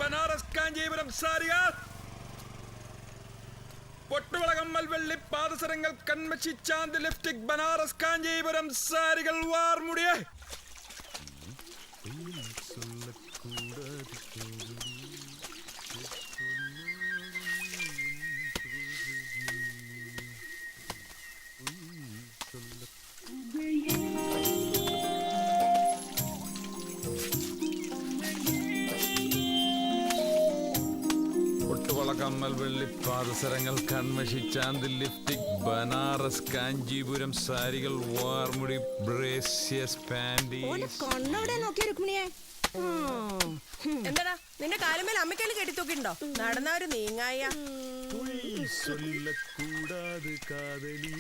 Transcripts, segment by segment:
ബനാറസ് കാഞ്ചീപുരം സാരികൾ, പൊട്ടുവള കമ്മൽ വെള്ളി പാദസരങ്ങൾ കൺമഷി ചാന്ത് ലിപ്സ്റ്റിക് ബനാറസ് കാഞ്ചീപുരം സാരികൾ വാർമുടിയെ കമ്മൽ വെള്ളി പാദസരങ്ങൾ കൺമഷി ചാന്ത് ലിപ്സ്റ്റിക് ബനാറസ് കാഞ്ചീപുരം സാരികൾ വാർമുടി ബ്രേസിയസ് പാൻറ്റീസ്. എന്താടാ നിന്റെ കാലുമേൽ അമ്മയ്ക്കല് കെട്ടിത്തൂക്കിണ്ടോ? നടന്നവര് നീങ്ങായ കൂടാതെ കാതലി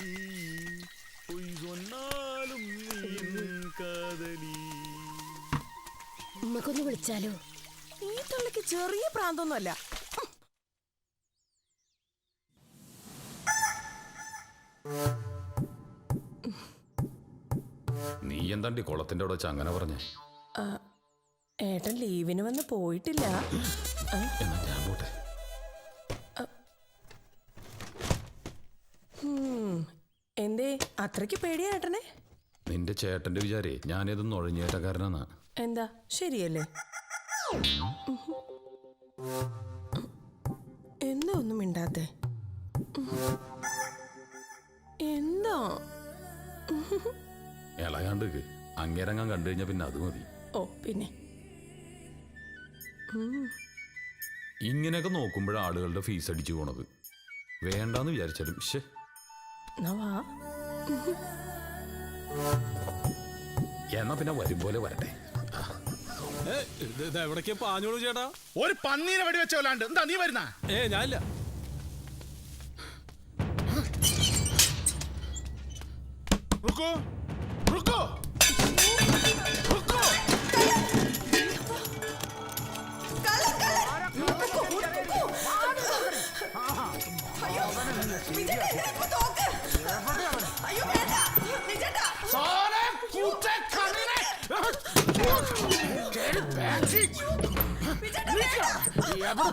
കാതലി. ഉമ്മക്കൊന്ന് വിളിച്ചാലോ? ഈ തള്ളിക്ക് ചെറിയ പ്രാന്തൊന്നുമല്ല. നീ എന്താണ്ടി കുളത്തിന്റെ അവിടെ വെച്ച് അങ്ങനെ പറഞ്ഞേ? ഏട്ടൻ ലീവിന് വന്ന് പോയിട്ടില്ല. എന്നാ ഞാൻ പോട്ടെ. എന്തേ അത്രയ്ക്ക് പേടിയാ ഏട്ടനെ? നിന്റെ ചേട്ടന്റെ വിചാരേ ഞാനേതൊന്നും ഒഴിഞ്ഞേറ്റക്കാരനാ. എന്താ ശരിയല്ലേ? എന്താ ഒന്നും മിണ്ടാത്തെ? എന്താ ഇളകാണ്ട് അങ്ങേരങ്ങാൻ കണ്ടു കഴിഞ്ഞാ പിന്നെ അത് മതി. ഓ പിന്നെ ഇങ്ങനെയൊക്കെ നോക്കുമ്പോഴാണ് ആളുകളുടെ ഫീസ് അടിച്ചു പോണത്. വേണ്ടാന്ന് വിചാരിച്ചാലും എന്നാ പിന്നെ വരും പോലെ വരട്ടെ. എവിടേക്ക് പാഞ്ഞോളൂ ചേട്ടാ? ഒരു പന്നീനെ വെടി വെച്ച പോലാണ്ട്. എന്താ നീ വരുന്ന? ഞാനില്ല. റുക്കോ റുക്കോ റുക്കോ.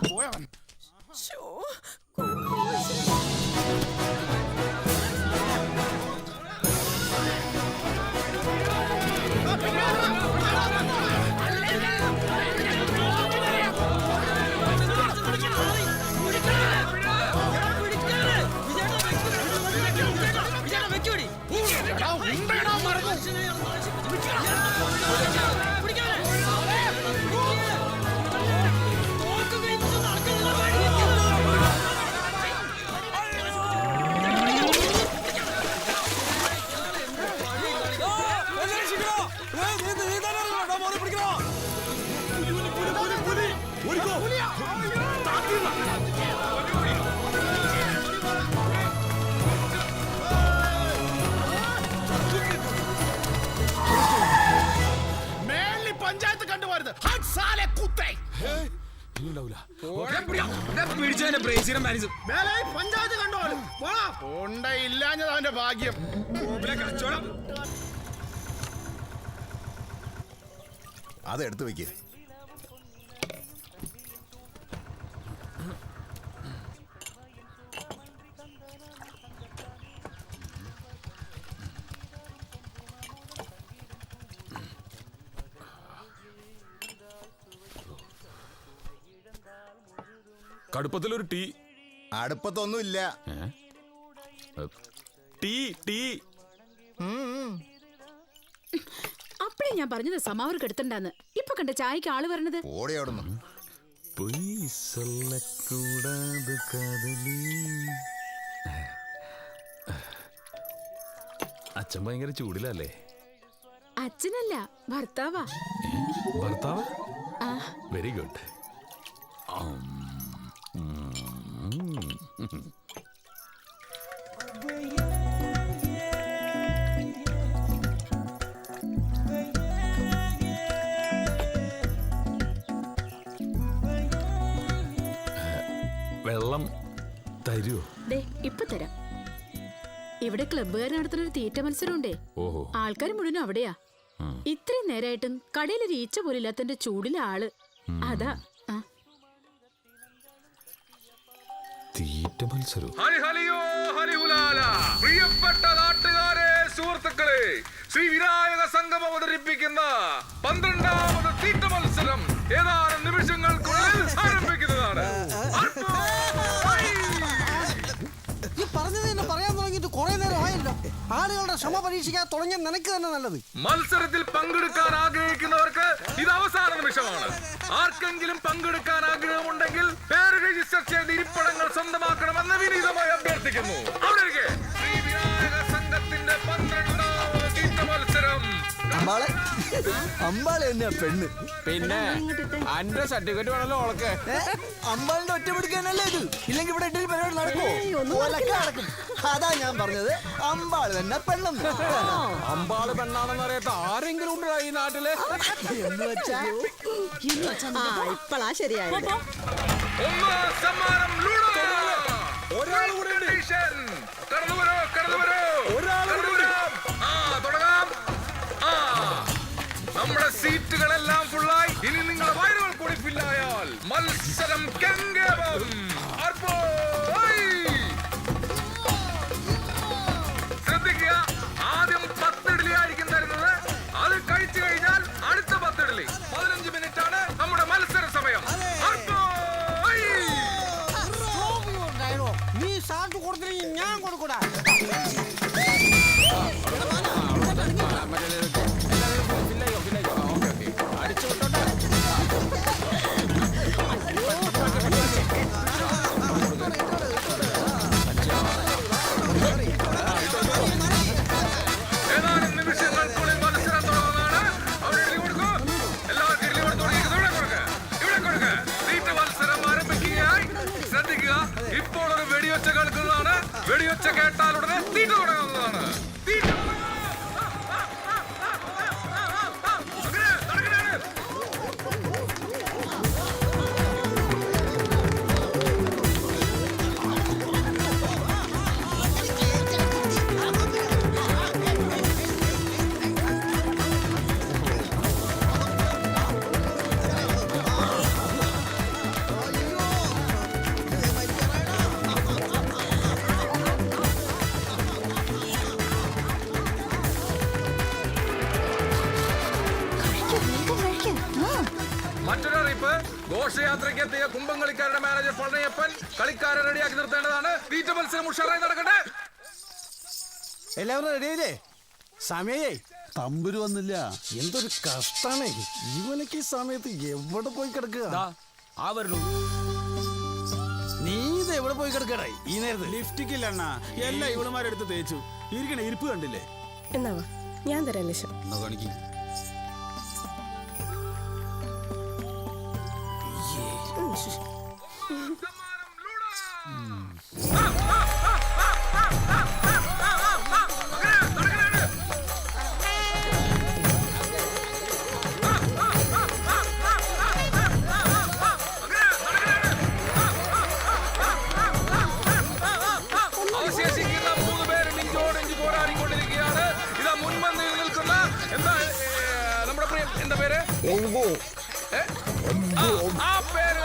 പോയവൻ പഞ്ചായത്ത് കണ്ടുപോരുത്. പഞ്ചായത്ത് കണ്ടുപോലും ഇല്ലാഞ്ഞത് അവന്റെ ഭാഗ്യം. അതെടുത്തു വെക്ക്. കടുപ്പത്തിലൊരു ടീ. അടുപ്പത്തൊന്നുമില്ല. Tea tea. അപ്പഴേ ഞാൻ പറഞ്ഞത് സമാവർ കെടുത്തണ്ടാന്ന്. ഇപ്പൊ കണ്ട ചായക്ക് ആള് വരണത്. അച്ഛൻ ഭയങ്കര ചൂടിലല്ലേ? അച്ഛനല്ല, ഭർത്താവാ. ഭർത്താവ്? Very good. വെള്ളം തരുമോ? ഇപ്പൊ തരാം. ഇവിടെ ക്ലബ്ബുകാർ നടത്തുന്ന ഒരു തീറ്റ മത്സരമുണ്ടേ. ആൾക്കാർ മുഴുവൻ അവിടെയാ. ഇത്രയും നേരമായിട്ടും കടയിൽ ഒരു ഈച്ച പോലില്ലാത്തന്റെ ചൂടിലെ ആള്. അതാ തീറ്റ മത്സരം. ഹരിഹലിയോ ഹരിഹുലാല. പ്രിയപ്പെട്ട നാട്ടുകാരെ, സുഹൃത്തുക്കളെ, ശ്രീ വിനായക സംഘം അവതരിപ്പിക്കുന്ന 12ാമത് തീറ്റ മത്സരം ഏതാനും നിമിഷങ്ങൾക്കുള്ളിൽ ആരംഭിക്കുന്നതാണ്. ഈ പറഞ്ഞത് തന്നെ പറയാൻ തുടങ്ങിയിട്ട് കുറെ നേരം ആയല്ലോ. ആളുകളുടെ ക്ഷമ പരീക്ഷിക്കാൻ തുടങ്ങിയ നിനക്ക് തന്നെ നല്ലത്. മത്സരത്തിൽ പങ്കെടുക്കാൻ ആഗ്രഹിക്കുന്നവർക്ക് ഇത് അവസാന നിമിഷമാണ്. ആർക്കെങ്കിലും പങ്കെടുക്കാൻ ആഗ്രഹമുണ്ടെങ്കിൽ പേര് രജിസ്റ്റർ ചെയ്ത് ഇരിപ്പിടങ്ങൾ സ്വന്തമാക്കണമെന്ന് വിനീതമായി അഭ്യർത്ഥിക്കുന്നു. അവിടെ ശ്രീ വിനായക സംഘത്തിന്റെ 12ാമത് തീറ്റ മത്സരം. അമ്പാളെ തന്നെയാ പെണ്ണ്. പിന്നെ അന്റെ സർട്ടിഫിക്കറ്റ് വേണല്ലോ ഓളക്ക്. അമ്പാളിന്റെ ഒറ്റ പിടിക്കാനല്ലേ ഇത്. ഇല്ലെങ്കിൽ ഇവിടെ ഇട്ടൊരു പരിപാടി നടക്കും. അതാ ഞാൻ പറഞ്ഞത്, അമ്പാള് തന്നെ പെണ്ണെന്ന്. അമ്പാള് പെണ്ണാണെന്ന് അറിയാത്ത ആരെങ്കിലും ഉണ്ടോ ഈ നാട്ടില്? എന്ന് വെച്ചാ ഇപ്പളാ ശരിയായത്. ഒന്നാം സമ്മാനം ലൂഡോ. ഒരാൾ കൂടെ ഉണ്ട്. കടന്നു വരൂ, കടന്നു വരൂ. ഒരാൾ കടന്നു കൂടെ വരൂ. തുടങ്ങാം. നമ്മുടെ സീറ്റുകളെല്ലാം ഫുള്ളായി. ഇനി നിങ്ങളുടെ വയറുകൾ കൂടി ഫില്ലായാൽ മത്സരം കെങ്കേമം. ശ്രദ്ധിക്കുക, ആദ്യം 10 ഇഡ്ഡലി ആയിരിക്കും തരുന്നത്. അത് കഴിച്ചു കഴിഞ്ഞാൽ അടുത്ത 10 ഇഡ്ഡലി. 15 മിനിറ്റ് ആണ് നമ്മുടെ മത്സര സമയം. നീ സാറ്റ് കൊടുത്തില്ലെങ്കിൽ ഞാൻ കൊടുക്കൂടാ. അടിച്ചു വിട്ടോട്ടെ. ഏതാനും നിമിഷങ്ങൾക്കുള്ളിൽ മത്സരം തുടങ്ങുന്നതാണ്. അവിടെ ഇഡ്ഡലി കൊടുക്കൂ. എല്ലാവർക്കും ഇഡ്ഡലി കൊടുത്തു. ഇവിടെ കൊടുക്ക്, ഇവിടെ കൊടുക്ക്. തീറ്റ മത്സരം ആരംഭിക്കുകയായി. ശ്രദ്ധിക്കുക, ഇപ്പോൾ ഒരു വെടിയൊച്ച കേൾക്കുന്നതാണ്. വെടിയൊച്ച കേട്ടാൽ ഉടനെ തീറ്റ തുടങ്ങുന്നതാണ്. തീറ്റ മറ്റൊരറിയിപ്പ്, ഘോഷയാത്രയ്ക്ക് എത്തിയ കുംഭംകളിക്കാരുടെ മാനേജർ പളനിയപ്പൻ കളിക്കാരെ റെഡിയാക്കി നിർത്തേണ്ടതാണ്. തീറ്റ മത്സരം ഉഷാറായി നടക്കട്ടെ. എല്ലാവരും റെഡിയായില്ലേ? സമയേ തമ്പുരു വന്നില്ല. എന്തൊരു കഷ്ടാണേ. ഇവനക്ക് ഈ സമയത്ത് എവിടെ പോയി കിടക്കുക? നീ ഇത് എവിടെ പോയി കിടക്കട ഈ നേരത്ത്? ലിഫ്റ്റിക്കില്ല അണ്ണാ, എല്ലാം ഇവളുമാരെടുത്ത് തേച്ചു. ഇരിക്കണ ഇരിപ്പ് കണ്ടില്ലേ? എന്നാവാ, ഞാൻ തരാം ലക്ഷം. എന്നാ കാണിക്ക്. അവശേഷിക്കുന്ന 3 പേരും ഇഞ്ചോടിഞ്ച് പോരാടിക്കൊണ്ടിരിക്കുകയാണ്. ഇതാ മുൻപന്തിയിൽ നിൽക്കുന്ന എന്താ നമ്മുടെ പ്രിയ എന്താ പേര്? ആ പേര്